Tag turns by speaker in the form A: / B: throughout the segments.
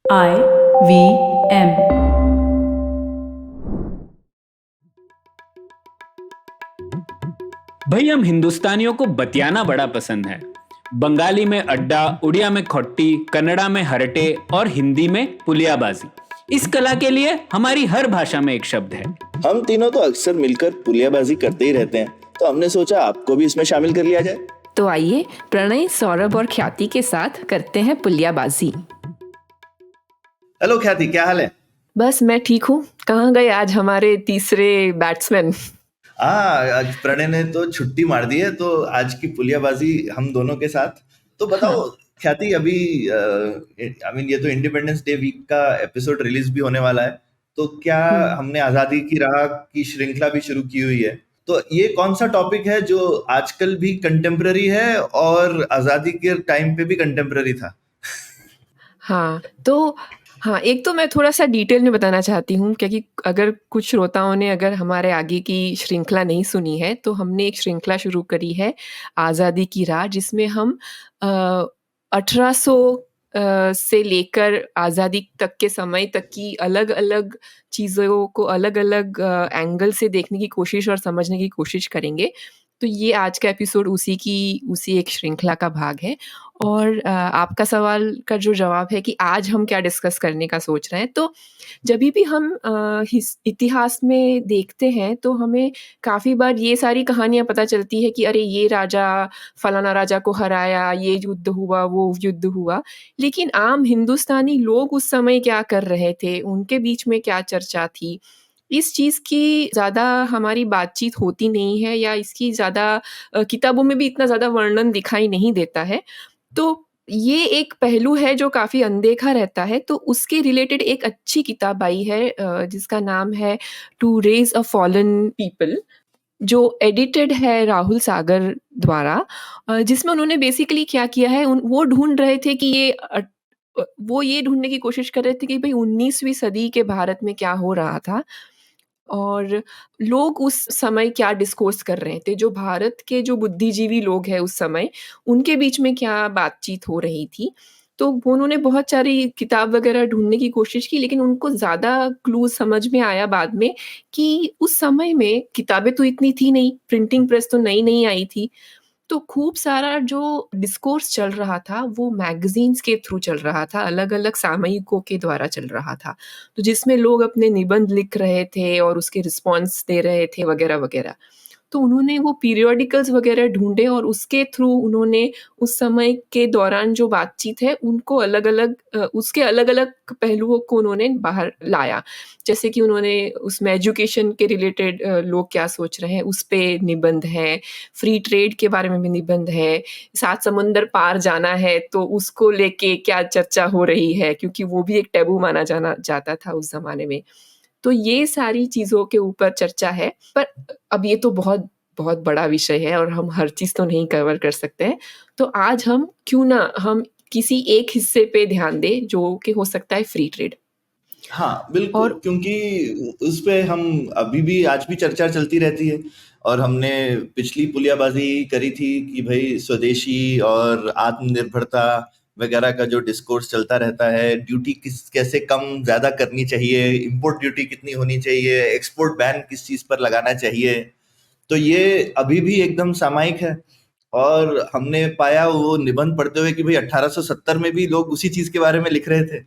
A: IVM।
B: भाई हम हिंदुस्तानियों को बतियाना बड़ा पसंद है। बंगाली में अड्डा, उड़िया में खोट्टी, कन्नड़ा में हरटे और हिंदी में पुलियाबाजी। इस कला के लिए हमारी हर भाषा में एक शब्द है।
C: हम तीनों तो अक्सर मिलकर पुलियाबाजी करते ही रहते हैं, तो हमने सोचा आपको भी इसमें शामिल कर लिया जाए।
D: तो आइए प्रणय, सौरभ और ख्याति के साथ करते हैं पुलियाबाजी।
C: हेलो ख्याति, क्या हाल है?
D: बस मैं ठीक हूँ। कहाँ गए आज हमारे तीसरे बैट्समैन?
C: आज प्रणय ने तो छुट्टी मार दी है, तो आज की पुलियाबाजी हम दोनों के साथ। तो बताओ ख्याति, अभी ये तो इंडिपेंडेंस डे वीक का एपिसोड रिलीज भी होने वाला है, तो क्या हमने आजादी की राह की श्रृंखला भी शुरू की हुई है, तो ये कौन सा टॉपिक है जो आजकल भी कंटेम्पररी है और आजादी के टाइम पे भी कंटेम्पररी था?
D: हाँ, एक तो मैं थोड़ा सा डिटेल में बताना चाहती हूँ, क्योंकि अगर कुछ श्रोताओं ने अगर हमारे आगे की श्रृंखला नहीं सुनी है, तो हमने एक श्रृंखला शुरू करी है आज़ादी की राह, जिसमें हम 1800 से लेकर आज़ादी तक के समय तक की अलग-अलग चीज़ों को अलग-अलग एंगल से देखने की कोशिश और समझने की कोशिश करेंगे। तो ये आज का एपिसोड उसी एक श्रृंखला का भाग है। और आपका सवाल का जो जवाब है कि आज हम क्या डिस्कस करने का सोच रहे हैं, तो जभी भी हम इतिहास में देखते हैं, तो हमें काफ़ी बार ये सारी कहानियाँ पता चलती है कि अरे ये राजा फलाना राजा को हराया, ये युद्ध हुआ, वो युद्ध हुआ। लेकिन आम हिंदुस्तानी लोग उस समय क्या कर रहे थे, उनके बीच में क्या चर्चा थी, इस चीज़ की ज़्यादा हमारी बातचीत होती नहीं है, या इसकी ज़्यादा किताबों में भी इतना ज़्यादा वर्णन दिखाई नहीं देता है। तो ये एक पहलू है जो काफ़ी अनदेखा रहता है। तो उसके रिलेटेड एक अच्छी किताब आई है जिसका नाम है to raise a fallen people, जो एडिटेड है राहुल सागर द्वारा। जिसमें उन्होंने बेसिकली क्या किया है, वो ढूँढ रहे थे कि वो ये ढूँढने की कोशिश कर रहे थे कि भई 19वीं सदी के भारत में क्या हो रहा था और लोग उस समय क्या डिस्कोर्स कर रहे थे। जो भारत के जो बुद्धिजीवी लोग हैं उस समय, उनके बीच में क्या बातचीत हो रही थी। तो उन्होंने बहुत सारी किताब वगैरह ढूँढने की कोशिश की, लेकिन उनको ज़्यादा क्लू समझ में आया बाद में कि उस समय में किताबें तो इतनी थी नहीं, प्रिंटिंग प्रेस तो नई-नई आई थी। तो खूब सारा जो डिस्कोर्स चल रहा था, वो मैगज़ीन्स के थ्रू चल रहा था, अलग-अलग सामयिकों के द्वारा चल रहा था। तो जिसमें लोग अपने निबंध लिख रहे थे और उसके रिस्पॉन्स दे रहे थे वगैरह-वगैरह। तो उन्होंने वो पीरियोडिकल्स वगैरह ढूँढे और उसके थ्रू उन्होंने उस समय के दौरान जो बातचीत है, उनको उसके अलग-अलग पहलुओं को उन्होंने बाहर लाया। जैसे कि उन्होंने उसमें एजुकेशन के रिलेटेड लोग क्या सोच रहे हैं, उस पे निबंध है, फ्री ट्रेड के बारे में भी निबंध है, 7 समुंदर पार जाना है तो उसको लेके क्या चर्चा हो रही है, क्योंकि वो भी एक टैबू माना जाना जाता था उस ज़माने में। तो ये सारी चीज़ों के ऊपर चर्चा है, पर अब ये तो बहुत बहुत बड़ा विषय है और हम हर चीज़ तो नहीं कवर कर सकते हैं। तो आज हम क्यों ना हम किसी एक हिस्से पे ध्यान दें, जो कि हो सकता है फ्री ट्रेड।
C: हाँ बिल्कुल,
D: और
C: क्योंकि उस पे हम अभी भी आज भी चर्चा चलती रहती है। और हमने पिछली पुलियाबाजी करी थी कि भाई स्वदेशी और आत्मनिर्भरता वगैरह का जो डिस्कोर्स चलता रहता है, ड्यूटी कैसे कम ज्यादा करनी चाहिए, इंपोर्ट ड्यूटी कितनी होनी चाहिए, एक्सपोर्ट बैन किस चीज पर लगाना चाहिए, तो ये अभी भी एकदम सामयिक है। और हमने पाया वो निबंध पढ़ते हुए कि भाई 1870 में भी लोग उसी चीज के बारे में लिख रहे थे।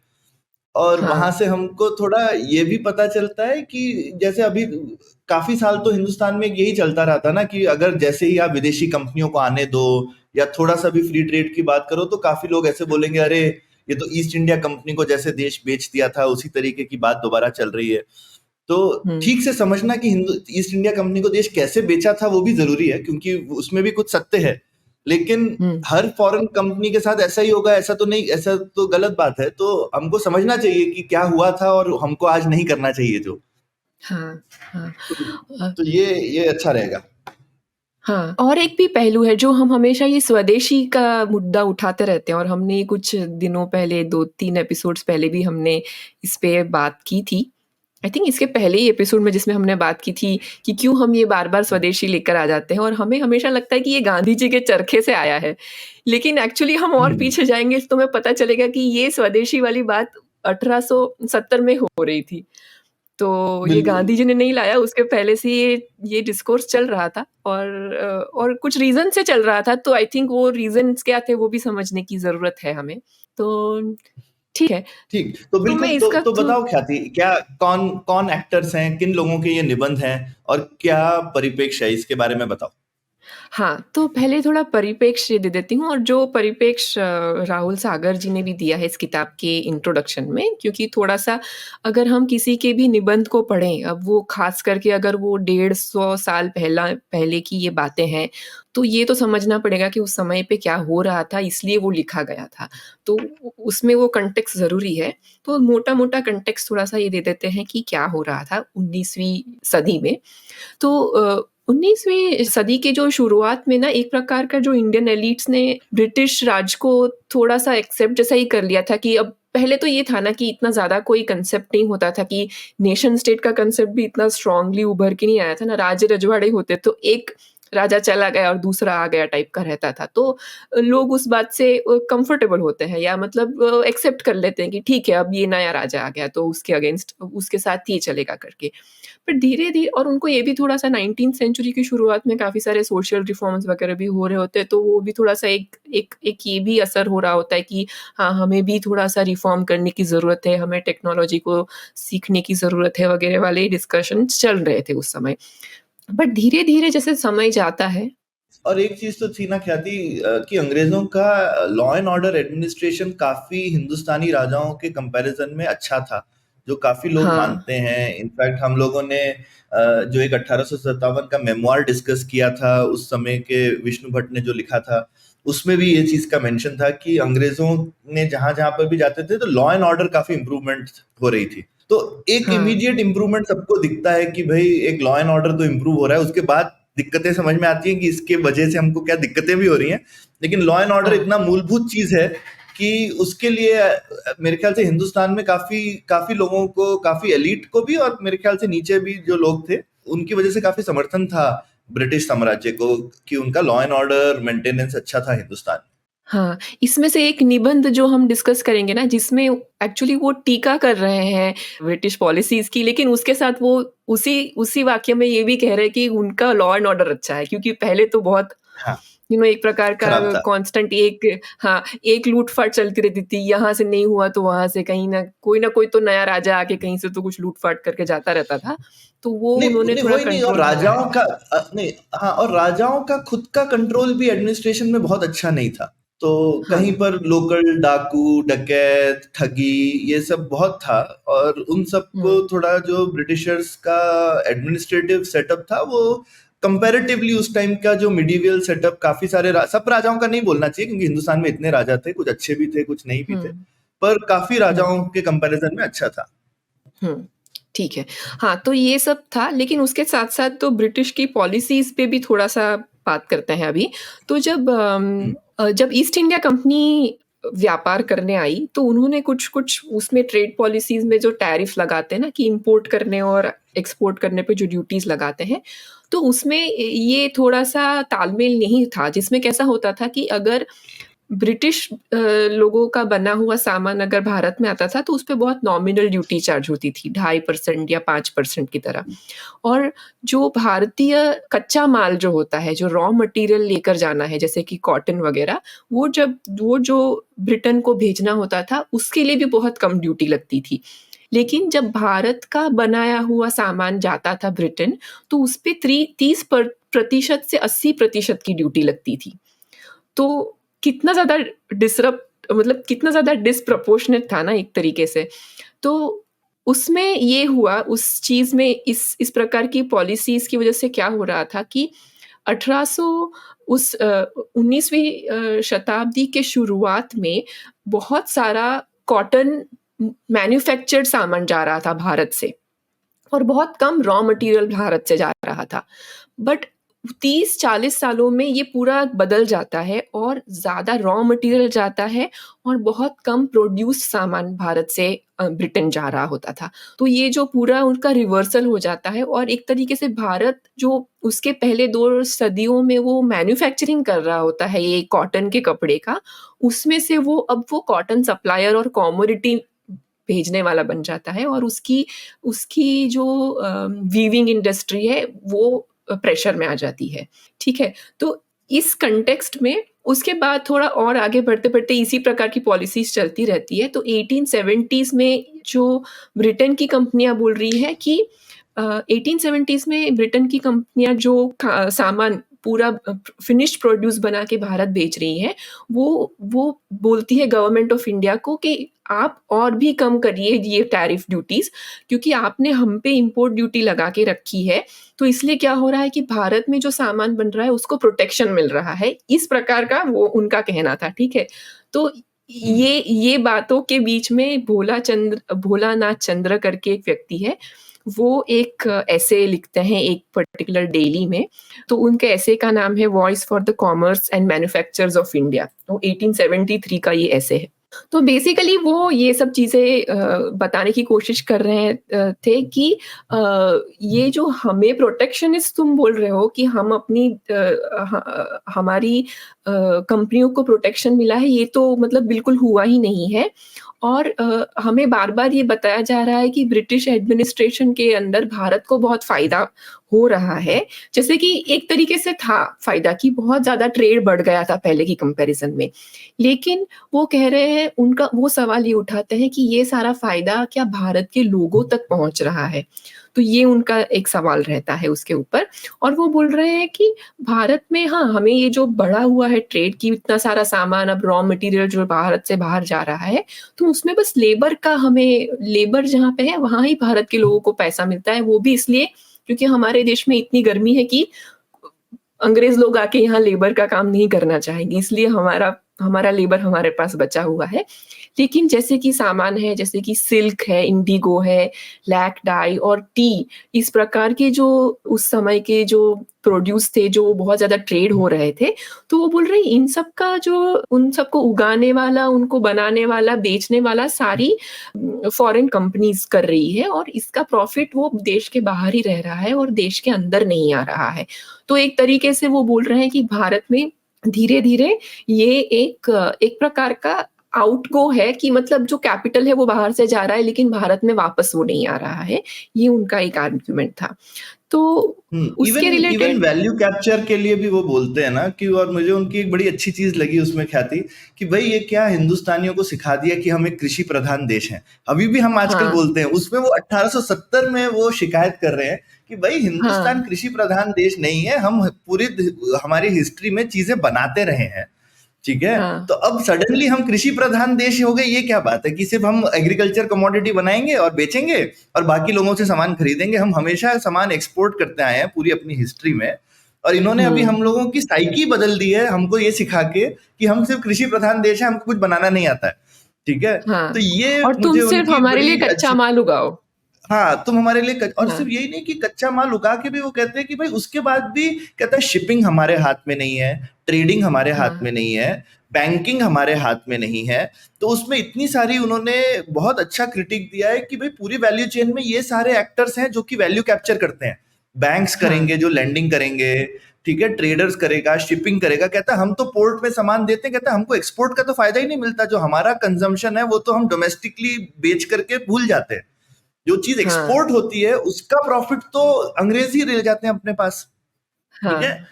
C: और वहां से हमको थोड़ा ये भी पता चलता है कि जैसे अभी काफी साल तो हिंदुस्तान में यही चलता रहा था ना, कि अगर जैसे ही आप विदेशी कंपनियों को आने दो या थोड़ा सा भी फ्री ट्रेड की बात करो, तो काफी लोग ऐसे बोलेंगे अरे ये तो ईस्ट इंडिया कंपनी को जैसे देश बेच दिया था, उसी तरीके की बात दोबारा चल रही है। तो ठीक से समझना कि ईस्ट इंडिया कंपनी को देश कैसे बेचा था वो भी जरूरी है, क्योंकि उसमें भी कुछ सत्य है। लेकिन हर फॉरेन कंपनी के साथ ऐसा ही होगा ऐसा तो नहीं, ऐसा तो गलत बात है। तो हमको समझना चाहिए कि क्या हुआ था और हमको आज नहीं करना चाहिए जो।
D: हाँ।
C: तो ये अच्छा रहेगा।
D: हाँ, और एक भी पहलू है जो हम हमेशा ये स्वदेशी का मुद्दा उठाते रहते हैं, और हमने कुछ दिनों पहले 2-3 एपिसोड्स पहले भी हमने इस पे बात की थी। आई थिंक इसके पहले ही एपिसोड में जिसमें हमने बात की थी कि क्यों हम ये बार-बार स्वदेशी लेकर आ जाते हैं, और हमें हमेशा लगता है कि ये गांधी जी के चरखे से आया है। लेकिन एक्चुअली हम और पीछे जाएँगे तो हमें पता चलेगा कि ये स्वदेशी वाली बात 1870 में हो रही थी। तो ये
C: बिल्कुल।
D: गांधी जी ने नहीं लाया, उसके पहले से ये डिस्कोर्स चल रहा था और कुछ रीज़न से चल रहा था, तो आई थिंक वो रीज़न्स क्या थे वो भी समझने की ज़रूरत है हमें। तो ठीक है,
C: ठीक, तो
D: तो मैं
C: बिल्कुल,
D: इसका
C: तो
D: थो
C: बताओ ख्याति, क्या कौन कौन एक्टर्स हैं, किन लोगों के ये निबंध हैं और क्या परिप्रेक्ष्य है, इसके बारे में बताओ।
D: हाँ, तो पहले थोड़ा परिप्रेक्ष्य दे देती हूँ और जो परिप्रेक्ष्य राहुल सागर जी ने भी दिया है इस किताब के इंट्रोडक्शन में, क्योंकि थोड़ा-सा अगर हम किसी के भी निबंध को पढ़ें, अब वो ख़ास करके अगर वो 150 साल पहले की ये बातें हैं, तो ये तो समझना पड़ेगा कि उस समय पे क्या हो रहा था, इसलिए वो लिखा गया था। तो उसमें वो कॉन्टेक्स्ट ज़रूरी है। तो मोटा-मोटा कॉन्टेक्स्ट थोड़ा-सा ये दे देते हैं कि क्या हो रहा था 19वीं सदी में। तो 19वीं सदी के जो शुरुआत में ना एक प्रकार का जो इंडियन एलिट्स ने ब्रिटिश राज को थोड़ा-सा एक्सेप्ट जैसा ही कर लिया था कि अब पहले तो ये था ना कि इतना ज़्यादा कोई कांसेप्ट नहीं होता था कि नेशन स्टेट का कांसेप्ट भी इतना स्ट्रांगली उभर के नहीं आया था ना, राज्य-रजवाड़े होते तो एक राजा चला गया और दूसरा आ गया टाइप का रहता था। तो लोग उस बात से कंफर्टेबल होते हैं या मतलब एक्सेप्ट कर लेते हैं कि ठीक है अब ये नया राजा आ गया तो उसके अगेंस्ट उसके साथ ये चलेगा करके। पर धीरे-धीरे और उनको ये भी थोड़ा-सा 19th सेंचुरी की शुरुआत में काफ़ी सारे सोशल रिफॉर्म्स वगैरह भी हो रहे होते हैं, तो वो भी थोड़ा-सा एक एक एक ये भी असर हो रहा होता है कि हाँ, हमें भी थोड़ा-सा रिफॉर्म करने की ज़रूरत है, हमें टेक्नोलॉजी को सीखने की ज़रूरत है वगैरह वाले डिस्कशंस चल रहे थे उस समय। बट धीरे-धीरे जैसे समय जाता है
C: और एक चीज तो थी ना ख्याति, कि अंग्रेजों का लॉ एंड ऑर्डर एडमिनिस्ट्रेशन काफी हिंदुस्तानी राजाओं के कंपैरिजन में अच्छा था, जो काफी लोग
D: हाँ,
C: मानते हैं। इनफैक्ट हम लोगों ने जो एक 1857 का मेमोयर डिस्कस किया था, उस समय के विष्णु भट्ट ने जो लिखा था, उसमें भी ये चीज का मेंशन था कि अंग्रेजों ने जहां जहां पर भी जाते थे तो लॉ एंड ऑर्डर काफी इंप्रूवमेंट हो रही थी। तो एक
D: हाँ,
C: इमीडिएट इंप्रूवमेंट सबको दिखता है कि भाई एक लॉ एंड ऑर्डर तो इंप्रूव हो रहा है, उसके बाद दिक्कतें समझ में आती हैं कि इसके वजह से हमको क्या दिक्कतें भी हो रही हैं। लेकिन लॉ एंड ऑर्डर
D: हाँ।
C: इतना मूलभूत चीज है कि उसके लिए मेरे ख्याल से हिंदुस्तान में काफी काफी लोगों को, काफी एलीट को भी और मेरे ख्याल से नीचे भी जो लोग थे, उनकी वजह से काफी समर्थन था ब्रिटिश साम्राज्य को कि उनका लॉ एंड ऑर्डर मेंटेनेंस अच्छा था हिंदुस्तान में।
D: हाँ, इसमें से एक निबंध जो हम डिस्कस करेंगे ना जिसमें एक्चुअली वो टीका कर रहे हैं ब्रिटिश पॉलिसीज़ की, लेकिन उसके साथ वो उसी उसी वाक्य में ये भी कह रहे हैं कि उनका लॉ एंड ऑर्डर अच्छा है क्योंकि पहले तो बहुत
C: हाँ,
D: एक प्रकार का
C: खराब था।
D: कांस्टेंट एक हाँ, एक लूट-फाट चलती रहती थी, यहाँ से नहीं हुआ तो वहाँ से कहीं न कोई तो नया राजा आके कहीं से तो कुछ लूट-फाट करके जाता रहता था, तो वो
C: नहीं
D: उन्होंने
C: नहीं,
D: थोड़ा
C: वही नहीं, और
D: कंट्रोल करा है।
C: राजाओं का नहीं, हाँ, और राजाओं का खुद का कंट्रोल भी एडमिनिस्ट्रेशन में बहुत अच्छा नहीं था। तो कहीं
D: हाँ,
C: पर लोकल डाकू, डकैत, ठगी, ये सब बहुत था। और उन सबको
D: हुँ,
C: थोड़ा जो ब्रिटिशर्स का एडमिनिस्ट्रेटिव सेटअप था, वो कंपैरेटिवली उस टाइम का जो मिडिवियल सेटअप, काफी सारे सब राजाओं का नहीं बोलना चाहिए क्योंकि हिंदुस्तान में इतने राजा थे, कुछ अच्छे भी थे, कुछ नहीं भी
D: हुँ,
C: थे, पर काफी
D: हुँ।
C: राजाओं के कंपैरिजन में अच्छा था।
D: हुँ, ठीक है। हाँ, तो ये सब था लेकिन उसके साथ-साथ तो ब्रिटिश की पॉलिसीज़ पे भी थोड़ा-सा बात करते हैं अभी। तो
C: हम्म,
D: जब ईस्ट इंडिया कंपनी व्यापार करने आई, तो उन्होंने कुछ-कुछ उसमें ट्रेड पॉलिसीज़ में जो टैरिफ लगाते हैं ना कि इम्पोर्ट करने और एक्सपोर्ट करने पे जो ड्यूटीज़ लगाते हैं, तो उसमें ये थोड़ा-सा तालमेल नहीं था, जिसमें कैसा होता था कि अगर ब्रिटिश लोगों का बना हुआ सामान अगर भारत में आता था तो उसपे बहुत नॉमिनल ड्यूटी चार्ज होती थी, 2.5% या 5% की तरह। और जो भारतीय कच्चा माल जो होता है, जो रॉ मटेरियल लेकर जाना है जैसे कि कॉटन वगैरह, वो जो ब्रिटेन को भेजना होता था, उसके लिए भी बहुत कम ड्यूटी लगती थी। लेकिन जब भारत का बनाया हुआ सामान जाता था ब्रिटेन, तो उसपे 30% से 80% की ड्यूटी लगती थी। तो कितना ज़्यादा कितना ज़्यादा डिस्प्रपोर्शनेट था ना एक तरीके से। तो उसमें ये हुआ उस चीज़ में इस प्रकार की पॉलिसीज़ की वज़ह से क्या हो रहा था कि 1800 19वीं शताब्दी के शुरुआत में बहुत सारा कॉटन मैन्युफैक्चर्ड सामान जा रहा था भारत से। और बहुत कम रॉ मटेरियल भारत से जा रहा था। बट 30-40 सालों में ये पूरा बदल जाता है और ज़्यादा रॉ मटेरियल जाता है और बहुत कम प्रोड्यूस्ड सामान भारत से ब्रिटेन जा रहा होता था। तो ये जो पूरा उनका रिवर्सल हो जाता है और एक तरीके से भारत जो उसके पहले 2 सदियों में वो मैन्युफैक्चरिंग कर रहा होता है ये कॉटन के कपड़े का, उसमें से वो अब वो कॉटन सप्लायर और कमोडिटी भेजने वाला बन जाता है और उसकी उसकी जो वीविंग इंडस्ट्री है वो प्रेशर में आ जाती है, ठीक है? तो इस कंटेक्स्ट में उसके बाद थोड़ा और आगे बढ़ते-बढ़ते इसी प्रकार की पॉलिसीज़ चलती रहती है। तो 1870s में जो ब्रिटेन की कंपनियाँ बोल रही हैं कि 1870s में ब्रिटेन की कंपनियाँ जो सामान पूरा फिनिश्ड प्रोड्यूस बना के भारत बेच रही हैं, वो बोलती है गवर्नमेंट ऑफ इंडिया को कि आप और भी कम करिए ये टैरिफ ड्यूटीज़, क्योंकि आपने हम पे इम्पोर्ट ड्यूटी लगा के रखी है, तो इसलिए क्या हो रहा है कि भारत में जो सामान बन रहा है उसको प्रोटेक्शन मिल रहा है। इस प्रकार का वो उनका कहना था, ठीक है? तो ये बातों के बीच में भोलानाथ चंद्र करके एक व्यक्ति है, वो एक एसे लिखते हैं एक पर्टिकुलर डेली में, तो उनके एसे का नाम है voice for the commerce and manufacturers of India. तो 1873 का ये एसे है। तो बेसिकली वो ये सब चीज़ें बताने की कोशिश कर रहे थे कि ये जो हमें प्रोटेक्शनिस्ट तुम बोल रहे हो कि हम अपनी हमारी कंपनियों को प्रोटेक्शन मिला है, ये तो मतलब बिल्कुल हुआ ही नहीं है। और हमें बार-बार ये बताया जा रहा है कि ब्रिटिश एडमिनिस्ट्रेशन के अंदर भारत को बहुत फ़ायदा हो रहा है। जैसे कि एक तरीके से था फ़ायदा कि बहुत ज़्यादा ट्रेड बढ़ गया था पहले की कंपैरिज़न में। लेकिन वो कह रहे हैं, उनका वो सवाल ये उठाते हैं कि ये सारा फ़ायदा क्या भारत के लोगों तक पहुँच रहा है? तो ये उनका एक सवाल रहता है उसके ऊपर। और वो बोल रहे हैं कि भारत में हाँ, हमें ये जो बढ़ा हुआ है ट्रेड की इतना सारा सामान अब रॉ मटेरियल जो भारत से बाहर जा रहा है, तो उसमें बस लेबर जहाँ पे है वहाँ ही भारत के लोगों को पैसा मिलता है। वो भी इसलिए क्योंकि हमारे देश में इतनी गर्मी है कि अंग्रेज लोग आके यहाँ लेबर का काम नहीं करना चाहेंगे, इसलिए हमारा लेबर हमारे पास बचा हुआ है। लेकिन जैसे कि सामान है, जैसे कि सिल्क है, इंडिगो है, लैक डाई और टी, इस प्रकार के जो उस समय के जो प्रोड्यूस थे, जो बहुत ज़्यादा ट्रेड हो रहे थे, तो वो बोल रहे हैं इन सब का जो उन सबको उगाने वाला, उनको बनाने वाला, बेचने वाला सारी फॉरेन कंपनीज़ कर रही है और इसका प्रॉफ़िट वो देश के बाहर ही रह रहा है और देश के अंदर नहीं आ रहा है। तो एक तरीके से वो बोल रहे हैं कि भारत में धीरे-धीरे ये एक प्रकार का आउटगो है कि मतलब जो कैपिटल है वो बाहर से जा रहा है लेकिन भारत में वापस वो नहीं आ रहा है। ये उनका एक आर्गुमेंट था। तो उसके
C: even even
D: related
C: value capture के लिए भी वो बोलते हैं ना कि, और मुझे उनकी एक बड़ी अच्छी चीज लगी उसमें ख्याति कि भाई ये क्या हिंदुस्तानियों को सिखा दिया कि हम एक कृषि प्रधान देश हैं। अभी भी हम आजकल
D: हाँ,
C: बोलते हैं, उसमें वो 1870 में वो शिकायत कर रहे हैं कि भाई हिंदुस्तान
D: हाँ,
C: कृषि प्रधान देश नहीं है, हम पूरी हमारी हिस्ट्री में चीजें बनाते रहे हैं, ठीक है?
D: हाँ,
C: तो अब सडनली हम कृषि प्रधान देश हो गए, ये क्या बात है कि सिर्फ हम एग्रीकल्चर कमोडिटी बनाएंगे और बेचेंगे और बाकी लोगों से सामान खरीदेंगे? हम हमेशा सामान एक्सपोर्ट करते आए हैं पूरी अपनी हिस्ट्री में, और इन्होंने अभी
D: हुँ,
C: हम लोगों की साइकी बदल दी है हमको ये सिखा के कि हम सिर्फ कृषि प्रधान देश है, हमको कुछ बनाना नहीं आता है, ठीक है? तो
D: हाँ।
C: ये
D: और तुम
C: मुझे
D: सिर्फ़
C: उनकी
D: हमारे लिए
C: बड़ी
D: कच्चा
C: अच्छी,
D: माल उगाओ।
C: हाँ, तुम हमारे लिए और
D: हाँ,
C: सिर्फ यही नहीं कि कच्चा माल उगा के भी वो कहते हैं कि भाई उसके बाद भी कहता है शिपिंग हमारे हाथ में नहीं है, ट्रेडिंग हमारे हाथ
D: हाँ,
C: में नहीं है, बैंकिंग हमारे हाथ में नहीं है। तो उसमें इतनी सारी उन्होंने बहुत अच्छा क्रिटिक दिया है कि भाई पूरी वैल्यू चेन में ये सारे एक्टर्स हैं जो कि वैल्यू कैप्चर करते हैं। बैंक्स
D: हाँ,
C: करेंगे जो लेंडिंग करेंगे, ठीक है, ट्रेडर्स करेगा, शिपिंग करेगा। कहता है हम तो पोर्ट में सामान देते हैं, कहता है हमको एक्सपोर्ट का तो फायदा ही नहीं मिलता, जो हमारा कंजम्पशन है वो तो हम डोमेस्टिकली बेच करके भूल जाते हैं। जो चीज
D: हाँ,
C: एक्सपोर्ट होती है उसका प्रॉफिट तो अंग्रेज ही ले जाते हैं अपने पास, ठीक है?
D: हाँ,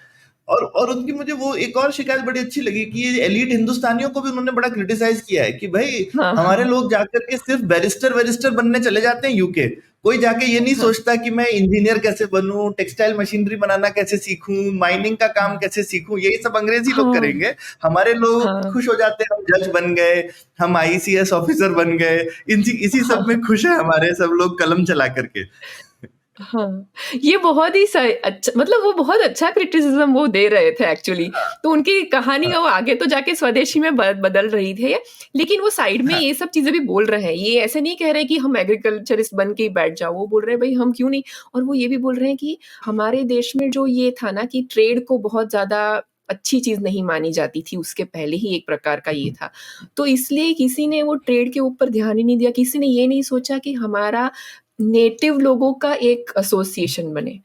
C: और उनकी मुझे वो एक और शिकायत बड़ी अच्छी लगी कि ये एलीट हिंदुस्तानियों को भी उन्होंने बड़ा क्रिटिसाइज किया है कि भाई
D: हाँ,
C: हमारे
D: हाँ,
C: लोग जाकर के सिर्फ बैरिस्टर वैरिस्टर बनने चले जाते हैं यूके, कोई जाके ये नहीं
D: हाँ,
C: सोचता कि मैं इंजीनियर कैसे बनूं, टेक्सटाइल मशीनरी बनाना कैसे सीखूं, माइनिंग का काम
D: हाँ,
C: कैसे सीखूं, यही सब अंग्रेजी लोग
D: हाँ,
C: करेंगे। हमारे लोग
D: हाँ,
C: खुश हो जाते हैं, हम जज बन गए, हम आईसीएस ऑफिसर बन गए, इसी सब में
D: हाँ।
C: खुश है हमारे सब लोग कलम चला करके।
D: हाँ, ये बहुत ही सही अच्छा मतलब वो बहुत अच्छा क्रिटिसिज़्म वो दे रहे थे एक्चुअली। तो उनकी कहानी
C: हाँ,
D: वो आगे तो जाके स्वदेशी में बदल रही थी, लेकिन वो साइड में
C: हाँ,
D: ये सब चीज़ें भी बोल रहे हैं। ये ऐसे नहीं कह रहे कि हम एग्रीकल्चरिस्ट बन के ही बैठ जाओ, वो बोल रहे हैं भई हम क्यों नहीं। और वो ये भी बोल रहे हैं कि हमारे देश में जो ये था ना कि ट्रेड को बहुत ज़्यादा अच्छी चीज़ नहीं मानी जाती थी, उसके पहले ही एक प्रकार का ये था। तो इसलिए किसी ने वो ट्रेड के ऊपर ध्यान ही नहीं दिया, किसी ने ये नहीं सोचा कि हमारा नेटिव लोगों का एक एसोसिएशन बने।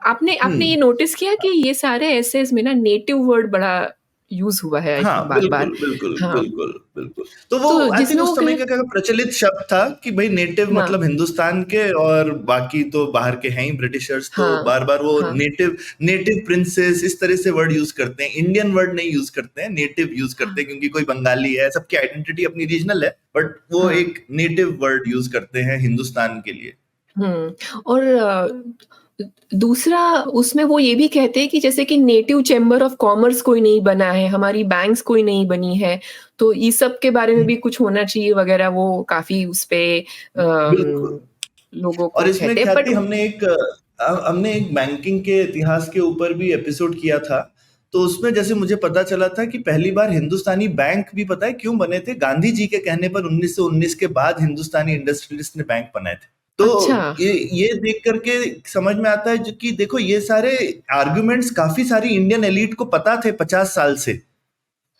D: आपने आपने
C: हम्म,
D: ये नोटिस किया कि ये सारे एसेज में ना नेटिव वर्ड बड़ा यूज हुआ है आई
C: हाँ,
D: थिंक बार बार।
C: बिल्कुल, बिल्कुल,
D: हाँ,
C: बिल्कुल, बिल्कुल। तो वो
D: तो
C: आई थिंक
D: जिसमें
C: उस
D: वो
C: समय
D: कहे,
C: का क्या प्रचलित शब्द था कि भाई नेटिव
D: हाँ
C: मतलब हिंदुस्तान के, और बाकी तो बाहर के हैं ही ब्रिटिशर्स, तो
D: हाँ
C: बार-बार वो
D: हाँ
C: नेटिव नेटिव प्रिंसेस इस तरह से वर्ड यूज़ करते हैं। इंडियन वर्ड नहीं यूज़ करते हैं, नेटिव यूज़ करते
D: हाँ
C: हैं, क्योंकि कोई बंगाली है, सबकी आइडेंटिटी अपनी रीजनल है, बट वो
D: हाँ।
C: एक नेटिव वर्ड यूज़ करते हैं हिंदुस्तान के लिए।
D: और दूसरा उसमें वो ये भी कहते हैं कि जैसे कि नेटिव चैम्बर ऑफ कॉमर्स कोई नहीं बना है, हमारी बैंक्स कोई नहीं बनी है, तो इस सब के बारे में
C: हुँ,
D: भी कुछ होना चाहिए वगैरह, वो काफ़ी उस पे
C: बिल्कुल।
D: लोगों
C: और
D: को
C: इसमें
D: कहते हैं बट
C: ख्याति हमने एक बैंकिंग के इतिहास के ऊपर भी एपिसोड किया था। तो उसमें जैसे मुझे पता चला था कि पहली बार हिंदुस्तानी बैंक भी पता है क्यों बने थे? गांधी जी के कहने पर 1919 के बाद हिंदुस्तानी इंडस्ट्रियलिस्ट ने बैंक बनाए थे। तो
D: अच्छा।
C: ये देख करके समझ में आता है जो कि देखो ये सारे आर्गुमेंट्स काफी सारी इंडियन एलीट को पता थे 50 साल से।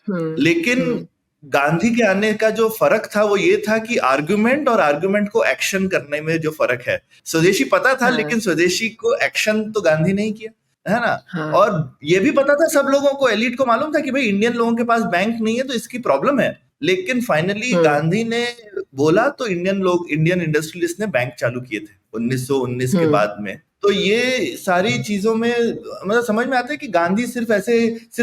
D: हुँ,
C: लेकिन
D: हुँ,
C: गांधी के आने का जो फर्क था वो ये था कि आर्गुमेंट और आर्गुमेंट को एक्शन करने में जो फर्क है। स्वदेशी पता था,
D: हाँ,
C: लेकिन स्वदेशी को एक्शन तो गांधी नहीं किया, है ना?
D: हाँ,
C: और ये भी पता था सब लोगों को, एलिट को मालूम था कि भाई इंडियन लोगों के पास बैंक नहीं है तो इसकी प्रॉब्लम है। लेकिन फाइनली
D: हुँ,
C: गांधी ने बोला तो इंडियन इंडस्ट्रियलिस्ट ने बैंक चालू किए थे 1919 के
D: हुँ,
C: बाद में। तो ये सारी चीजों में मतलब समझ में आता है कि गांधी सिर्फ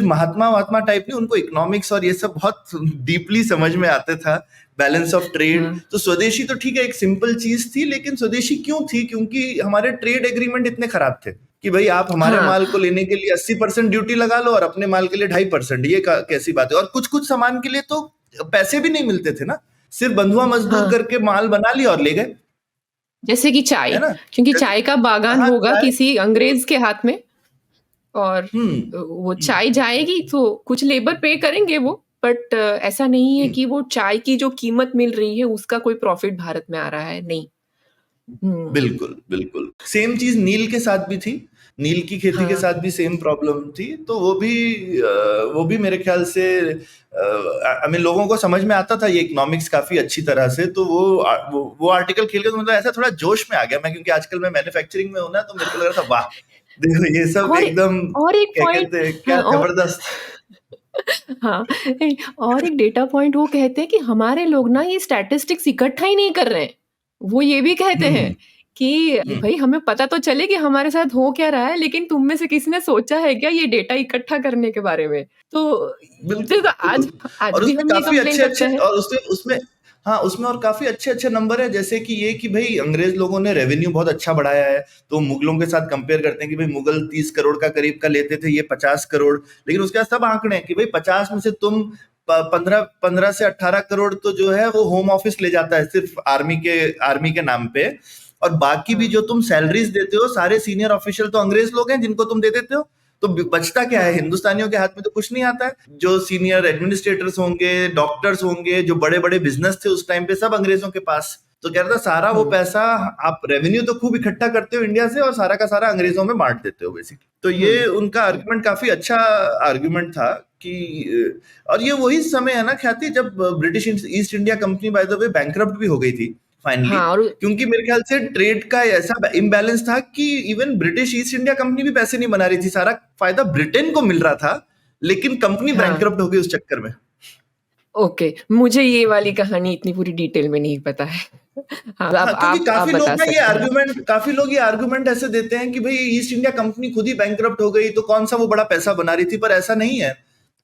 C: महात्मा महात्मा टाइप नहीं, उनको इकोनॉमिक्स और ये सब बहुत डीपली समझ में आता था, बैलेंस ऑफ ट्रेड।
D: हाँ,
C: तो स्वदेशी तो ठीक है एक सिंपल चीज थी, लेकिन स्वदेशी क्यों थी? क्योंकि हमारे ट्रेड एग्रीमेंट इतने खराब थे कि भाई आप हमारे
D: हाँ,
C: माल को लेने के लिए 80% ड्यूटी लगा लो और अपने माल के लिए 2.5%। ये कैसी बात है? और कुछ कुछ सामान के लिए तो पैसे भी नहीं मिलते थे ना, सिर्फ बंधुआ मजदूर
D: हाँ,
C: करके माल बना लिया और ले गए,
D: जैसे कि चाय,
C: है ना?
D: क्योंकि चाय का बागान
C: हाँ,
D: होगा
C: चाय।
D: किसी अंग्रेज़ के हाथ में, और
C: हुँ,
D: वो
C: हुँ,
D: चाय जाएगी तो कुछ लेबर पे करेंगे वो, बट ऐसा नहीं है
C: हुँ।
D: कि वो चाय की जो कीमत मिल रही है उसका कोई प्रॉफिट भारत में आ रहा है, नहीं। हुँ,
C: बिल्कुल, बिल्कुल। सेम चीज़ नील के साथ भी थी। नील की खेती के
D: हाँ,
C: साथ भी सेम प्रॉब्लम थी। तो वो भी मेरे ख़्याल से आई मीन लोगों को समझ में आता था ये इकोनॉमिक्स काफ़ी अच्छी तरह से। तो वो आर्टिकल खेल के तो मतलब ऐसा थोड़ा जोश में आ गया मैं, क्योंकि आजकल मैं मैन्युफैक्चरिंग में हूँ ना, तो मेरे को लग रहा था वाह! देखो ये सब
D: और
C: एकदम
D: और एक
C: क्या
D: पॉइंट,
C: कहते हैं, क्या
D: हाँ, और
C: ज़बरदस्त।
D: हाँ, और एक डेटा पॉइंट वो कहते हैं कि हमारे लोग ना ये स्टैटिस्टिक्स इकट्ठा ही नहीं कर रहे हैं। वो ये भी कहते
C: हुँ,
D: हैं कि
C: हुँ।
D: भई हमें पता तो चले कि हमारे साथ हो क्या रहा है, लेकिन तुम में से किसी ने सोचा है क्या ये डेटा इकट्ठा करने के बारे में? तो
C: बिल्कुल,
D: देखो आज
C: बिल्कुल।
D: आज
C: और
D: भी
C: उसमें
D: हम ये
C: काफ़ी
D: कंप्लेन करते
C: अच्छे-अच्छे
D: हैं।
C: और उसमें उसमें हाँ, उसमें और काफ़ी अच्छे-अच्छे नंबर है, जैसे कि ये कि भई अंग्रेज़ लोगों ने रेवेन्यू बहुत अच्छा बढ़ाया है, तो मुगलों के साथ कंपेयर करते हैं कि भई मुगल 30 करोड़ का करीब का लेते थे, ये 50 करोड़। लेकिन उसके बाद सब आंकड़े हैं कि भई 50 में से तुम प 15 से 18 करोड़ तो जो है वो होम ऑफिस ले जाता है सिर्फ़ आर्मी के नाम पे, और बाकी भी
D: हाँ,
C: जो तुम सैलरीज़ देते हो, सारे सीनियर ऑफिशियल तो अंग्रेज़ लोग हैं जिनको तुम दे देते हो। तो बचता क्या है?
D: हाँ,
C: हिंदुस्तानियों के हाथ में तो कुछ नहीं आता है। जो सीनियर एडमिनिस्ट्रेटर्स होंगे, डॉक्टर्स होंगे, जो बड़े-बड़े बिज़नेस थे उस टाइम पे, सब अंग्रेज़ों के पास। तो कह रहा था सारा वो
D: हुँ,
C: पैसा आप रेवेन्यू तो खूब इकट्ठा करते हो इंडिया से और सारा का सारा अंग्रेज़ों में बाँट देते हो बेसिकली। तो ये
D: हुँ,
C: उनका आर्गुमेंट काफ़ी अच्छा आर्गुमेंट था कि और ये वही समय है ना ख्याति जब British east India company by the way bankrupt भी हो गई थी फाइनली।
D: हाँ, और
C: क्योंकि मेरे ख्याल से ट्रेड का ऐसा इम्बैलेंस था कि even British east India company भी पैसे नहीं बना रही थी, सारा फायदा ब्रिटेन को मिल रहा था, लेकिन कंपनी
D: हाँ,
C: बैंकरप्ट हो गई उस चक्कर में।
D: ओके, मुझे ये वाली कहानी इतनी पूरी डिटेल में नहीं पता है। हाँ,
C: हाँ,
D: अब
C: क्योंकि
D: आप बता सकते हैं।
C: काफी लोग ये आर्गुमेंट ऐसे देते हैं कि भाई ईस्ट इंडिया कंपनी खुद ही बैंकरप्ट हो गई तो कौन सा वो बड़ा पैसा बना रही थी, पर ऐसा नहीं है।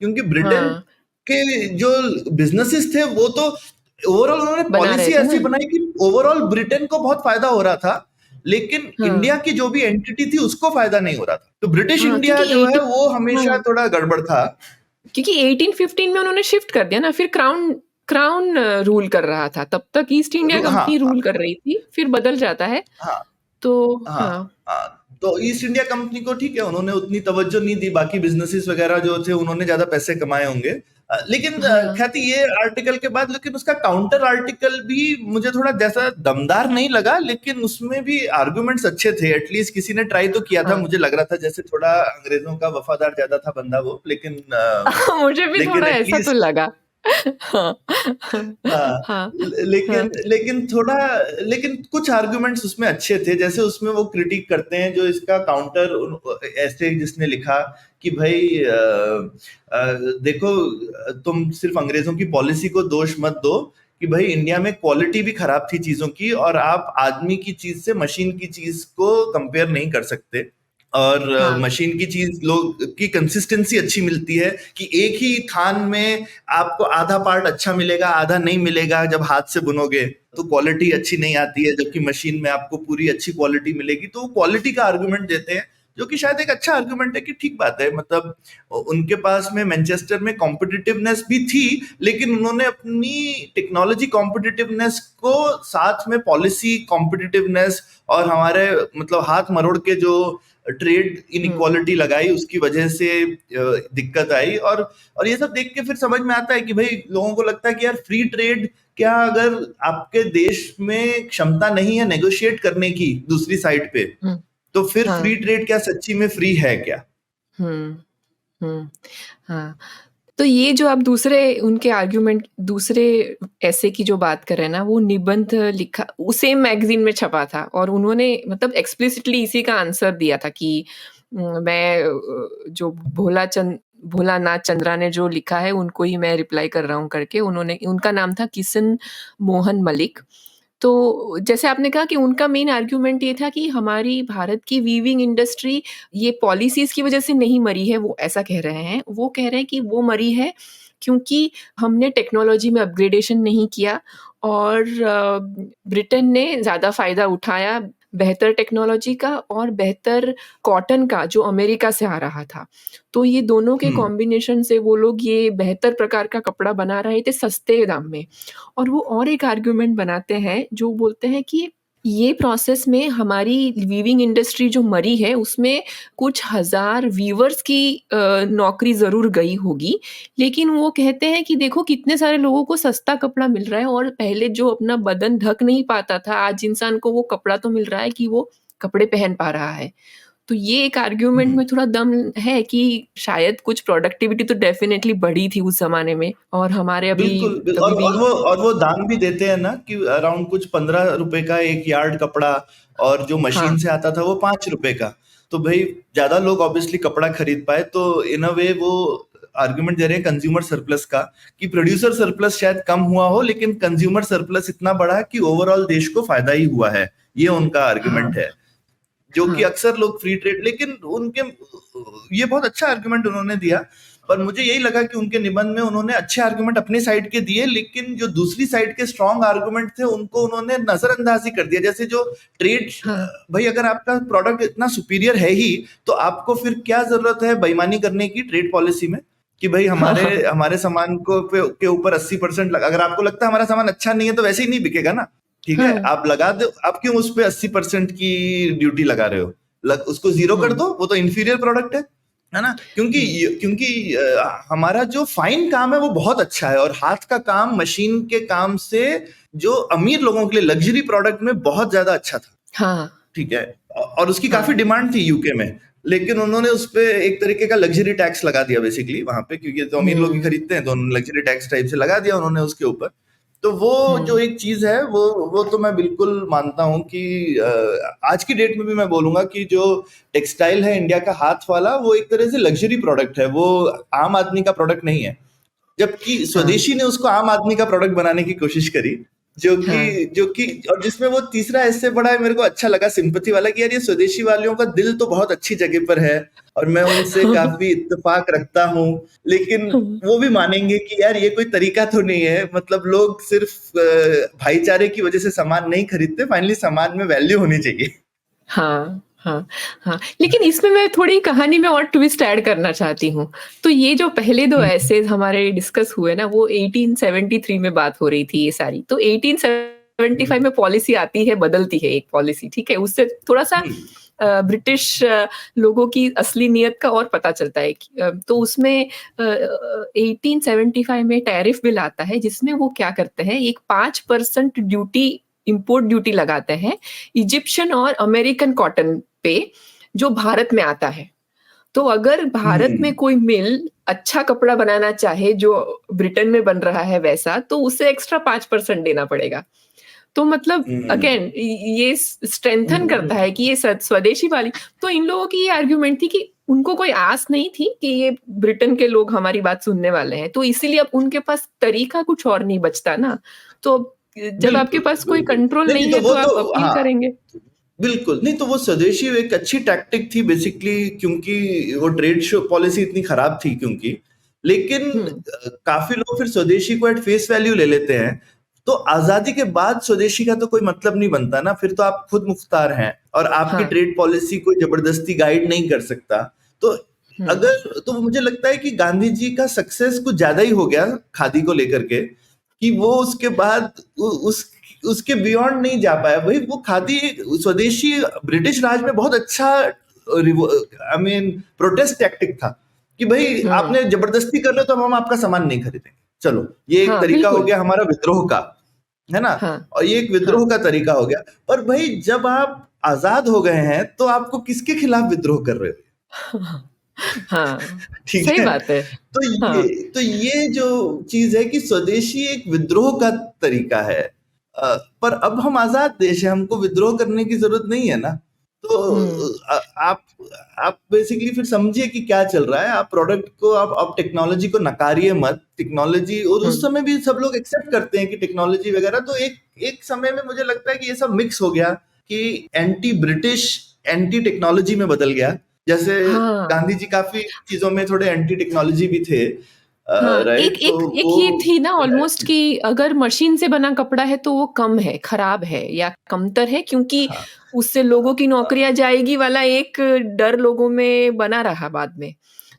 C: क्योंकि ब्रिटेन
D: हाँ,
C: के जो बिजनेसेस थे वो तो ओवरऑल उन्होंने
D: बना रहे
C: पॉलिसी
D: थे
C: ऐसी
D: ना?
C: बनाई कि ओवरऑल ब्रिटेन को बहुत फायदा हो रहा था, लेकिन
D: हाँ,
C: इंडिया की जो भी एंटिटी थी उसको फायदा नहीं हो रहा था। तो ब्रिटिश
D: हाँ,
C: इंडिया जो है वो हमेशा
D: हाँ,
C: थोड़ा गड़बड़ था।
D: क्योंकि 1815 में उन्होंने शिफ्ट कर दिया ना, फिर क्राउन क्राउन रूल कर रहा था, तब तक ईस्ट इंडिया
C: हाँ,
D: कंपनी
C: हाँ,
D: रूल कर रही थी, फिर बदल जाता है।
C: हाँ,
D: तो
C: हाँ,
D: हाँ,
C: हाँ। तो ईस्ट इंडिया कंपनी को ठीक है उन्होंने उतनी तवज्जो नहीं दी, बाकी बिजनेसेस वगैरह जो थे उन्होंने ज्यादा पैसे कमाए होंगे। लेकिन
D: हाँ,
C: ख्याति ये आर्टिकल के बाद लेकिन उसका काउंटर आर्टिकल भी मुझे थोड़ा जैसा दमदार नहीं लगा, लेकिन उसमें भी आर्गुमेंट्स अच्छे थे, एटलीस्ट किसी ने ट्राई तो किया था।
D: हाँ।
C: मुझे लग रहा था जैसे थोड़ा अंग्रेजों का वफादार ज्यादा था बंदा वो, लेकिन
D: मुझे भी
C: लेकिन
D: थोड़ा ऐसा तो
C: एटलीस्ट
D: लगा। हाँ,
C: हाँ,
D: हाँ, हाँ,
C: लेकिन थोड़ा, लेकिन कुछ आर्गुमेंट्स उसमें अच्छे थे, जैसे उसमें वो क्रिटिक करते हैं जो इसका काउंटर ऐसे जिसने लिखा कि भाई देखो, तुम सिर्फ अंग्रेजों की पॉलिसी को दोष मत दो, कि भाई इंडिया में क्वालिटी भी खराब थी चीजों की, और आप आदमी की चीज से मशीन की चीज को कंपेयर नहीं कर सकते। और
D: हाँ,
C: मशीन की चीज लोग की कंसिस्टेंसी अच्छी मिलती है, कि एक ही थान में आपको आधा पार्ट अच्छा मिलेगा, आधा नहीं मिलेगा। जब हाथ से बुनोगे तो क्वालिटी अच्छी नहीं आती है, जबकि मशीन में आपको पूरी अच्छी क्वालिटी मिलेगी। तो वो क्वालिटी का आर्गुमेंट देते हैं, जो कि शायद एक अच्छा आर्गुमेंट है, कि ठीक बात है, मतलब उनके पास में मैनचेस्टर में कॉम्पिटिटिवनेस भी थी, लेकिन उन्होंने अपनी टेक्नोलॉजी कॉम्पिटिटिवनेस को साथ में पॉलिसी कॉम्पिटिटिवनेस और हमारे मतलब हाथ मरोड़ के जो ट्रेड इनइक्वालिटी लगाई, उसकी वजह से दिक्कत आई। और ये सब देख के फिर समझ में आता है कि भाई लोगों को लगता है कि यार फ्री ट्रेड क्या, अगर आपके देश में क्षमता नहीं है नेगोशिएट करने की दूसरी साइड पे,
D: हुँ,
C: तो फिर
D: हाँ,
C: फ्री ट्रेड क्या सच्ची में फ्री है क्या?
D: हुँ, हुँ, हाँ। तो ये जो आप दूसरे उनके आर्ग्यूमेंट दूसरे ऐसे की जो बात कर रहे हैं ना, वो निबंध लिखा वो सेम मैगज़ीन में छपा था और उन्होंने मतलब एक्सप्लिसिटली इसी का आंसर दिया था कि मैं जो भोलानाथ चंद्रा ने जो लिखा है, उनको ही मैं रिप्लाई कर रहा हूँ करके उनका नाम था किशन मोहन मलिक। तो जैसे आपने कहा कि उनका मेन आर्ग्यूमेंट ये था कि हमारी भारत की वीविंग इंडस्ट्री ये पॉलिसीज़ की वज़ह से नहीं मरी है, वो ऐसा कह रहे हैं। वो कह रहे हैं कि वो मरी है क्योंकि हमने टेक्नोलॉजी में अपग्रेडेशन नहीं किया और ब्रिटेन ने ज़्यादा फ़ायदा उठाया बेहतर टेक्नोलॉजी का और बेहतर कॉटन का जो अमेरिका से आ रहा था। तो ये दोनों के
C: हम्म।
D: कॉम्बिनेशन से वो लोग ये बेहतर प्रकार का कपड़ा बना रहे थे सस्ते दाम में। और वो और एक आर्ग्यूमेंट बनाते हैं जो बोलते हैं कि ये प्रोसेस में हमारी वीविंग इंडस्ट्री जो मरी है उसमें कुछ हज़ार वीवर्स की नौकरी ज़रूर गई होगी। लेकिन वो कहते हैं कि देखो कितने सारे लोगों को सस्ता कपड़ा मिल रहा है और पहले जो अपना बदन ढक नहीं पाता था, आज इंसान को वो कपड़ा तो मिल रहा है कि वो कपड़े पहन पा रहा है। तो ये एक आर्ग्यूमेंट
C: हम्म।
D: में थोड़ा दम है कि शायद कुछ प्रोडक्टिविटी तो डेफ़िनेटली बढ़ी थी उस ज़माने में और हमारे
C: बिल्कुल,
D: अभी भी
C: और वो दाम भी देते हैं ना, कि अराउंड कुछ 15 रुपए का एक यार्ड कपड़ा, और जो
D: हाँ,
C: मशीन से आता था वो 5 रुपए का। तो भाई ज्यादा लोग ऑब्वियसली कपड़ा खरीद पाए, तो इन अ वे वो आर्गुमेंट दे रहे हैं कंज्यूमर सरप्लस का, कि प्रोड्यूसर सरप्लस शायद कम हुआ हो, लेकिन कंज्यूमर सरप्लस इतना बड़ा कि ओवरऑल देश को फायदा ही हुआ है। ये उनका
D: हाँ,
C: आर्गुमेंट है, जो कि
D: हाँ,
C: अक्सर लोग फ्री ट्रेड, लेकिन उनके ये बहुत अच्छा आर्गुमेंट उन्होंने दिया। पर मुझे यही लगा कि उनके निबंध में उन्होंने अच्छे आर्गुमेंट अपने साइड के दिए, लेकिन जो दूसरी साइड के स्ट्रॉन्ग आर्गुमेंट थे उनको उन्होंने नजरअंदाज ही कर दिया। जैसे जो ट्रेड,
D: हाँ,
C: भाई अगर आपका प्रोडक्ट इतना सुपीरियर है ही, तो आपको फिर क्या जरूरत है बेईमानी करने की ट्रेड पॉलिसी में, कि भाई
D: हाँ,
C: हमारे
D: हाँ,
C: हमारे सामान को के ऊपर 80% लगा। अगर आपको लगता है हमारा सामान अच्छा नहीं है, तो वैसे ही नहीं बिकेगा ना। ठीक है,
D: हाँ,
C: आप लगा दो, आप क्यों उस पे 80% की ड्यूटी लगा रहे हो? उसको जीरो कर
D: हुँ,
C: दो, वो तो इंफीरियर प्रोडक्ट है ना। क्योंकि
D: हुँ,
C: क्योंकि हमारा जो फाइन काम है वो बहुत अच्छा है, और हाथ का काम मशीन के काम से जो अमीर लोगों के लिए लग्जरी प्रोडक्ट में बहुत ज्यादा अच्छा था।
D: हाँ,
C: ठीक है, और उसकी काफी
D: हाँ,
C: डिमांड थी यूके में, लेकिन उन्होंने उस पे एक तरीके का लग्जरी टैक्स लगा दिया बेसिकली वहां पे, क्योंकि तो अमीर लोग ही
D: हुँ,
C: खरीदते हैं, तो उन्होंने लग्जरी टैक्स टाइप से लगा दिया उन्होंने उसके ऊपर। तो वो जो
D: हुँ,
C: एक चीज है, वो तो मैं बिल्कुल मानता हूं कि आज की डेट में भी मैं बोलूंगा कि जो टेक्सटाइल है इंडिया का हाथ वाला, वो एक तरह से लग्जरी प्रोडक्ट है, वो आम आदमी का प्रोडक्ट नहीं है। जबकि
D: हाँ,
C: स्वदेशी ने उसको आम आदमी का प्रोडक्ट बनाने की कोशिश करी,
D: हाँ,
C: जो कि और जिसमें वो तीसरा ऐसे बड़ा है, मेरे को अच्छा लगा सिंपैथी वाला, कि यार ये स्वदेशी वालों का दिल तो बहुत अच्छी जगह पर है, और मैं उनसे काफी इत्तेफाक रखता हूँ, लेकिन वो भी मानेंगे कि यार ये कोई तरीका तो नहीं है। मतलब लोग सिर्फ भाईचारे की वजह से सामान नहीं खरीदते, फाइनली सामान में वैल्यू होनी चाहिए।
D: हाँ, हाँ, हाँ। लेकिन इसमें मैं थोड़ी कहानी में और ट्विस्ट ऐड करना चाहती हूँ। तो ये जो पहले 2 एसेज़ हमारे डिस्कस हुए ना, वो 1873 में बात हो रही थी ये सारी। तो 1875 में पॉलिसी आती है, बदलती है एक पॉलिसी, ठीक है? उससे थोड़ा-सा ब्रिटिश लोगों की असली नीयत का और पता चलता है कि तो उसमें 1875 में टैरिफ बिल आता है, जिसमें वो क्या करते हैं, एक 5% ड्यूटी इम्पोर्ट ड्यूटी लगाते हैं इजिप्शियन और अमेरिकन कॉटन पे जो भारत में आता है। तो अगर भारत में कोई मिल अच्छा कपड़ा बनाना चाहे जो ब्रिटेन में बन रहा है वैसा, तो उसे एक्स्ट्रा 5% देना पड़ेगा। तो मतलब
C: हम्म
D: अगेन ये स्ट्रेंथन करता है कि ये स्वदेशी वाली। तो इन लोगों की ये आर्ग्यूमेंट थी कि उनको कोई आस नहीं थी कि ये ब्रिटेन के लोग हमारी बात सुनने वाले हैं, तो इसीलिए अब उनके पास तरीका कुछ और नहीं बचता ना। तो जब आपके
C: बिल्कुल
D: पास कोई
C: बिल्कुल
D: कंट्रोल
C: नहीं
D: नहीं
C: तो
D: है
C: वो
D: तो
C: तो
D: आप अपील
C: हाँ
D: करेंगे।
C: बिल्कुल नहीं तो वो स्वदेशी एक अच्छी टैक्टिक थी बेसिकली, क्योंकि वो ट्रेड शो पॉलिसी इतनी खराब थी क्योंकि, लेकिन
D: हुँ,
C: काफी लोग फिर स्वदेशी को एट फेस वैल्यू ले लेते हैं। तो आजादी के बाद स्वदेशी का तो कोई मतलब नहीं बनता ना, फिर तो आप खुद मुख्तार हैं और आपकी
D: हाँ,
C: ट्रेड पॉलिसी कोई जबरदस्ती गाइड नहीं कर सकता। तो
D: हुँ,
C: अगर तो मुझे लगता है कि गांधी जी का सक्सेस कुछ ज्यादा ही हो गया खादी को लेकर के, कि वो उसके बाद उसके बियॉन्ड नहीं जा पाया। भाई वो खादी स्वदेशी ब्रिटिश राज में बहुत अच्छा आई मीन प्रोटेस्ट टैक्टिक था कि भाई
D: हुँ,
C: आपने जबरदस्ती कर लो तो हम आपका सामान नहीं खरीदेंगे। चलो ये एक
D: हाँ,
C: तरीका हो
D: बिल्कुल,
C: गया हमारा विद्रोह का, है ना।
D: हाँ,
C: और ये एक
D: हाँ,
C: विद्रोह का तरीका हो गया। पर भाई जब आप आजाद हो गए हैं तो आपको किसके खिलाफ विद्रोह कर रहे हो?
D: हाँ,
C: ठीक
D: सही
C: है।
D: बात है।
C: तो ये
D: हाँ,
C: तो ये जो चीज है कि स्वदेशी एक विद्रोह का तरीका है। पर अब हम आजाद देश है, हमको विद्रोह करने की जरूरत नहीं है ना। तो
D: हुँ,
C: आप बेसिकली फिर समझिए कि क्या चल रहा है। आप प्रोडक्ट को आप टेक्नोलॉजी को नकारिए मत। टेक्नोलॉजी, और
D: हुँ,
C: उस समय भी सब लोग एक्सेप्ट करते हैं कि टेक्नोलॉजी वगैरह, तो एक एक समय में मुझे लगता है कि ये सब मिक्स हो गया कि एंटी ब्रिटिश एंटी टेक्नोलॉजी में बदल गया। जैसे
D: हाँ।
C: गांधी जी काफी चीजों में थोड़े एंटी टेक्नोलॉजी भी थे,
D: हाँ, एक
C: राइट। तो
D: एक एक
C: वो
D: ये थी ना ऑलमोस्ट कि अगर मशीन से बना कपड़ा है तो वो कम है, खराब है या कमतर है क्योंकि
C: हाँ
D: उससे लोगों की
C: हाँ
D: नौकरियाँ जाएगी वाला एक डर लोगों में बना रहा बाद में।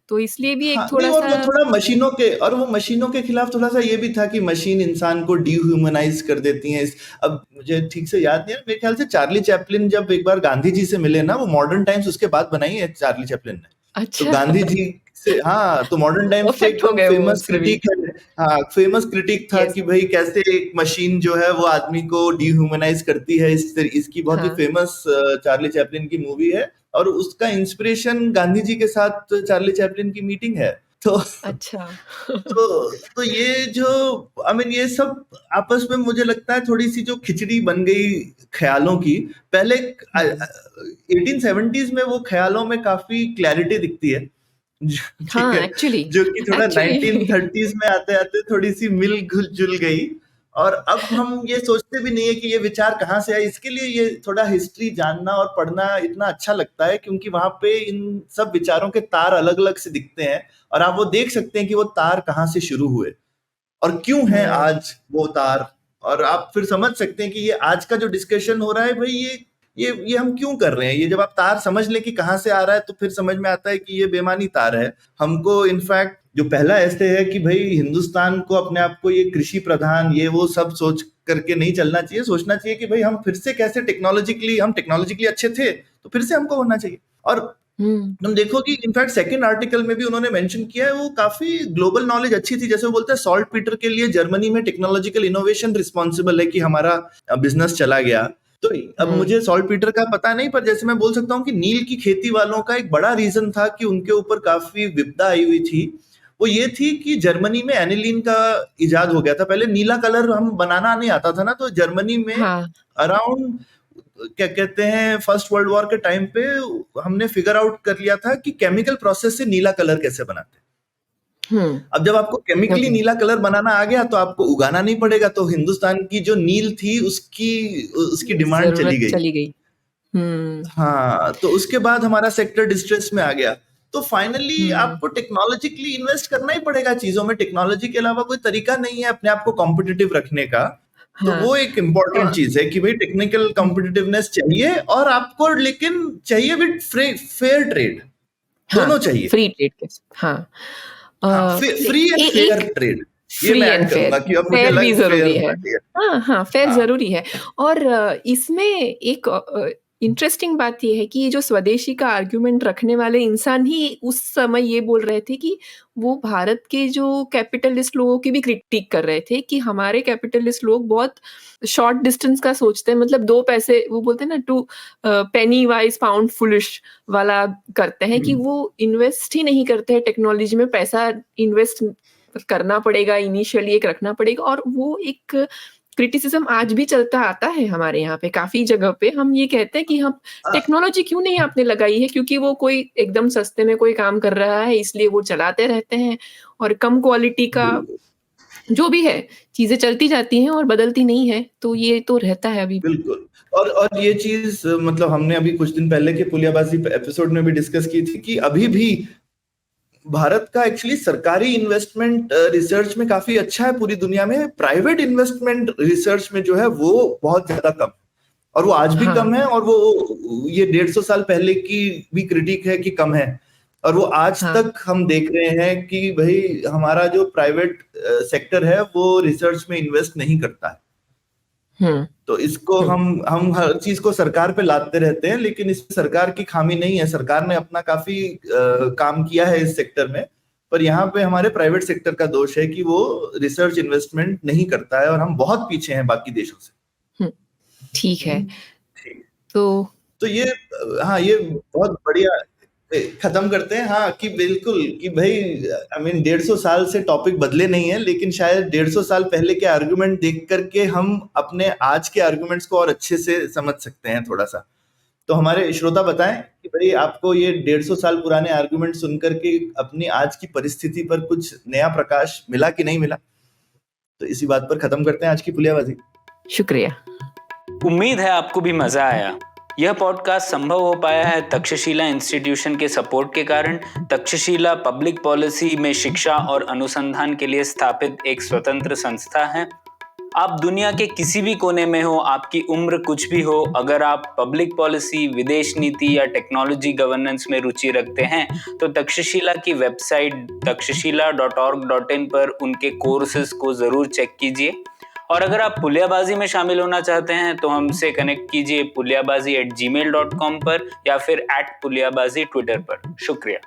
D: तो इसलिए भी एक
C: हाँ, नहीं, और
D: थोड़ा-सा
C: वो थोड़ा मशीनों के, और वो मशीनों के खिलाफ थोड़ा सा ये भी था कि मशीन इंसान को डिह्यूमनाइज कर देती हैं। अब मुझे ठीक से याद नहीं है, मेरे ख्याल से चार्ली चैपलिन जब एक बार गांधी जी से मिले ना, वो मॉडर्न टाइम्स उसके बाद बनाई है चार्ली चैपलिन ने। तो
D: अच्छा
C: गांधी जी से, हाँ, तो मॉडर्न टाइम्स पे
D: परफेक्ट हो
C: एकदम
D: गए वो
C: फेमस
D: उससे भी।
C: क्रिटिक है। हाँ, फेमस क्रिटिक था
D: यस,
C: कि भाई कैसे एक मशीन जो है वो आदमी को डिह्यूमनाइज करती है। इसकी बहुत ही
D: हाँ,
C: फेमस चार्ली चैपलिन की मूवी है, और उसका इंस्पिरेशन गांधी जी के साथ चार्ली चैपलिन की मीटिंग है। तो
D: अच्छा।
C: तो ये जो आई मीन ये सब आपस में मुझे लगता है थोड़ी सी जो खिचड़ी बन गई ख्यालों की। पहले
D: हुँ,
C: 1870s में वो ख्यालों में काफी क्लैरिटी दिखती है। ठीक
D: हाँ,
C: है।
D: एक्चुअली
C: जो कि थोड़ा
D: एक्चुअली
C: 1930s में आते आते थोड़ी सी मिल जुल गई। और अब हम ये सोचते भी नहीं है कि ये विचार कहाँ से आए। इसके लिए ये थोड़ा हिस्ट्री जानना और पढ़ना इतना अच्छा लगता है, क्योंकि वहां पे इन सब विचारों के तार अलग अलग से दिखते हैं, और आप वो देख सकते हैं कि वो तार कहाँ से शुरू हुए और क्यों है
D: हुँ,
C: आज वो तार। और आप फिर समझ सकते हैं कि ये आज का जो डिस्कशन हो रहा है भाई, ये हम क्यों कर रहे हैं। ये जब आप तार समझ लें कि कहाँ से आ रहा है, तो फिर समझ में आता है कि ये बेमानी तार है। हमको इनफैक्ट जो पहला ऐसे है कि भाई हिंदुस्तान को अपने आप को ये कृषि प्रधान ये वो सब सोच करके नहीं चलना चाहिए। सोचना चाहिए कि भाई हम फिर से कैसे टेक्नोलॉजिकली अच्छे थे, तो फिर से हमको होना चाहिए। और
D: हुँ,
C: तुम देखो कि इनफैक्ट सेकंड आर्टिकल में भी उन्होंने मेंशन किया है, वो काफी ग्लोबल नॉलेज अच्छी थी। जैसे वो बोलते हैं सॉल्ट पीटर के लिए जर्मनी में टेक्नोलॉजिकल इनोवेशन रिस्पॉन्सिबल है कि हमारा बिजनेस चला गया। तो अब
D: हुँ,
C: मुझे सॉल्ट पीटर का पता नहीं, पर जैसे मैं बोल सकता हूँ कि नील की खेती वालों का एक बड़ा रीजन था कि उनके ऊपर काफी विपदा आई हुई थी। वो ये थी कि जर्मनी में एनिलीन का इजाद हो गया था। पहले नीला कलर हम बनाना नहीं आता था ना, तो जर्मनी में
D: हाँ,
C: अराउंड क्या कहते हैं फर्स्ट वर्ल्ड वॉर के टाइम पे हमने फिगर आउट कर लिया था कि केमिकल प्रोसेस से नीला कलर कैसे बनाते हैं।
D: हुँ,
C: अब जब आपको केमिकली
D: ओके,
C: नीला कलर बनाना आ गया तो आपको उगाना नहीं पड़ेगा, तो हिंदुस्तान की जो नील थी उसकी उसकी डिमांड चली
D: ज़रूरत
C: गई।
D: चली गई। हुँ,
C: हाँ, तो उसके बाद हमारा सेक्टर डिस्ट्रेस में आ गया। तो फाइनली
D: हुँ,
C: आपको टेक्नोलॉजिकली इन्वेस्ट करना ही पड़ेगा चीजों में। टेक्नोलॉजी के अलावा कोई तरीका नहीं है अपने आप को कॉम्पिटिटिव रखने का। तो
D: हाँ,
C: वो एक इम्पोर्टेंट
D: हाँ,
C: चीज है कि भाई टेक्निकल
D: हुँ,
C: कॉम्पिटिटिवनेस चाहिए, और आपको लेकिन चाहिए विद फेयर ट्रेड।
D: हाँ,
C: दोनों चाहिए।
D: फ्री ट्रेड के हाँ।
C: हाँ,
D: नहीं
C: फ्री एंड
D: ए
C: फेयर
D: एक
C: ट्रेड, ये मैं
D: फ्री एंड
C: ऐड
D: फेयर,
C: करूंगा कि अब मुझे
D: फेयर भी
C: लग फेयर
D: ज़रूरी
C: होना
D: है।
C: चाहिए।
D: हाँ, हाँ, फेयर
C: हाँ
D: ज़रूरी है और इसमें एक इंटरेस्टिंग बात ये है कि ये जो स्वदेशी का आर्ग्यूमेंट रखने वाले इंसान ही उस समय ये बोल रहे थे कि वो भारत के जो कैपिटलिस्ट लोगों की भी क्रिटिक कर रहे थे कि हमारे कैपिटलिस्ट लोग बहुत शॉर्ट डिस्टेंस का सोचते हैं, मतलब 2 पैसे वो बोलते हैं ना, to penny wise pound foolish वाला करते हैं कि वो इन्वेस्ट ही नहीं करते हैं टेक्नोलॉजी में, पैसा इन्वेस्ट करना पड़ेगा, इनिशियली एक रखना पड़ेगा, और वो एक क्रिटिसिज्म आज भी चलता आता है हमारे यहाँ पे काफ़ी जगह पे। हम ये कहते हैं कि हम टेक्नोलॉजी क्यों नहीं आपने लगाई है, क्योंकि वो कोई एकदम सस्ते में कोई काम कर रहा है इसलिए वो चलाते रहते हैं, और कम क्वालिटी का जो भी है चीज़ें चलती जाती हैं और बदलती नहीं है, तो ये तो रहता है अभी।
C: बिल्कुल। और ये चीज मतलब हमने अभी कुछ दिन पहले के पुलियाबाजी एपिसोड में भी डिस्कस की थी कि अभी भी भारत का एक्चुअली सरकारी इन्वेस्टमेंट रिसर्च में काफी अच्छा है पूरी दुनिया में। प्राइवेट इन्वेस्टमेंट रिसर्च में जो है वो बहुत ज्यादा कम, और वो आज भी कम है, और वो ये 150 साल पहले की भी क्रिटिक है कि कम है, और वो आज तक हम देख रहे हैं कि भाई हमारा जो प्राइवेट सेक्टर है वो रिसर्च में इन्वेस्ट नहीं करता है। तो इसको हम हर चीज को सरकार पे लादते रहते हैं, लेकिन इसमें सरकार की खामी नहीं है। सरकार ने अपना काफी काम किया है इस सेक्टर में, पर यहाँ पे हमारे प्राइवेट सेक्टर का दोष है कि वो रिसर्च इन्वेस्टमेंट नहीं करता है, और हम बहुत पीछे हैं बाकी देशों से।
D: ठीक है, तो
C: ये हाँ, ये बहुत बढ़िया खत्म करते हैं। हाँ, कि बिल्कुल कि भाई आई मीन 150 साल से टॉपिक बदले नहीं है, लेकिन शायद 150 साल पहले के आर्गुमेंट देख करके हम अपने आज के आर्गुमेंट्स को और अच्छे से समझ सकते हैं थोड़ा सा। तो हमारे श्रोता बताएं कि भाई आपको ये 150 साल पुराने आर्गुमेंट सुन करके अपनी आज की परिस्थिति पर कुछ नया प्रकाश मिला कि नहीं मिला। तो इसी बात पर खत्म करते हैं आज की पुलियाबाजी।
D: शुक्रिया।
B: उम्मीद है आपको भी मजा आया। यह पॉडकास्ट संभव हो पाया है तक्षशिला इंस्टीट्यूशन के सपोर्ट के कारण। तक्षशिला पब्लिक पॉलिसी में शिक्षा और अनुसंधान के लिए स्थापित एक स्वतंत्र संस्था है। आप दुनिया के किसी भी कोने में हो, आपकी उम्र कुछ भी हो, अगर आप पब्लिक पॉलिसी, विदेश नीति या टेक्नोलॉजी गवर्नेंस में रुचि रखते हैं तो तक्षशिला की वेबसाइट takshashila.org.in पर उनके कोर्सेज को जरूर चेक कीजिए। और अगर आप पुलियाबाजी में शामिल होना चाहते हैं तो हमसे कनेक्ट कीजिए puliyabazi@gmail.com पर या फिर @puliyabazi ट्विटर पर। शुक्रिया।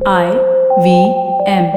A: IVM